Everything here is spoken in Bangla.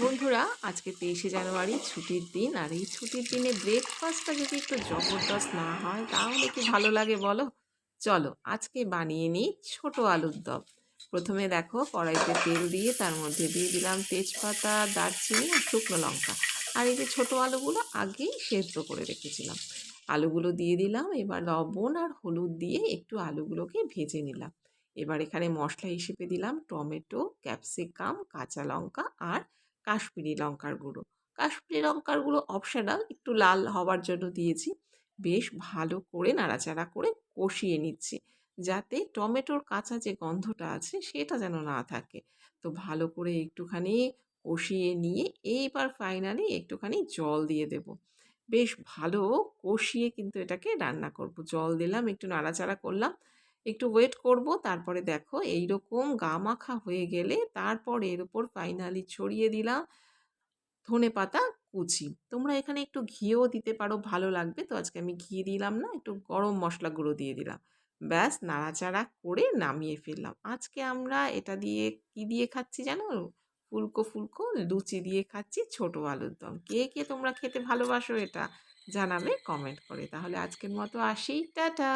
বন্ধুরা, আজকে 23শে জানুয়ারি ছুটির দিন। আর এই ছুটির দিনে ব্রেকফাস্টটা যদি একটু জবরদস্ত না হয় তাহলে কি ভালো লাগে বলো? চলো আজকে বানিয়ে নিই ছোট আলুর দম। প্রথমে দেখো, কড়াইতে তেল দিয়ে তার মধ্যে দিয়ে দিলাম তেজপাতা, দারচিনি আর শুকনো লঙ্কা। আর এই যে ছোট আলুগুলো আগেই সেদ্ধ করে রেখেছিলাম, আলুগুলো দিয়ে দিলাম। এবার লবণ আর হলুদ দিয়ে একটু আলুগুলোকে ভেজে নিলাম। এবার এখানে মশলা হিসেবে দিলাম টমেটো, ক্যাপসিকাম, কাঁচা লঙ্কা আর কাশ্মীরি লঙ্কার গুঁড়ো। কাশ্মীরি লঙ্কার গুঁড়ো অপশনাল, একটু লাল হওয়ার জন্য দিয়েছি। বেশ ভালো করে নাড়াচাড়া করে কষিয়ে নিচ্ছি, যাতে টমেটোর কাঁচা যে গন্ধটা আছে সেটা যেন না থাকে। তো ভালো করে একটুখানি কষিয়ে নিয়ে এইবার ফাইনালি একটুখানি জল দিয়ে দেব। বেশ ভালো কষিয়ে কিন্তু এটাকে রান্না করব। জল দিলাম, একটু নাড়াচাড়া করলাম, একটু ওয়েট করব। তারপরে দেখো এইরকম গা মাখা হয়ে গেলে তারপর এর উপর ফাইনালি ছড়িয়ে দিলাম ধনেপাতা কুচি। তোমরা এখানে একটু ঘিও দিতে পারো, ভালো লাগবে। তো আজকে আমি ঘি দিলাম না, একটু গরম মসলা গুঁড়ো দিয়ে দিলাম। ব্যাস নাড়াচাড়া করে নামিয়ে ফেললাম। আজকে আমরা এটা দিয়ে কি দিয়ে খাচ্ছি জানো? ফুলকো ফুলকো লুচি দিয়ে খাচ্ছি ছোট আলুর দম। কে কে তোমরা খেতে ভালোবাসো এটা জানাবে কমেন্ট করে। তাহলে আজকের মতো আসি, টাটা।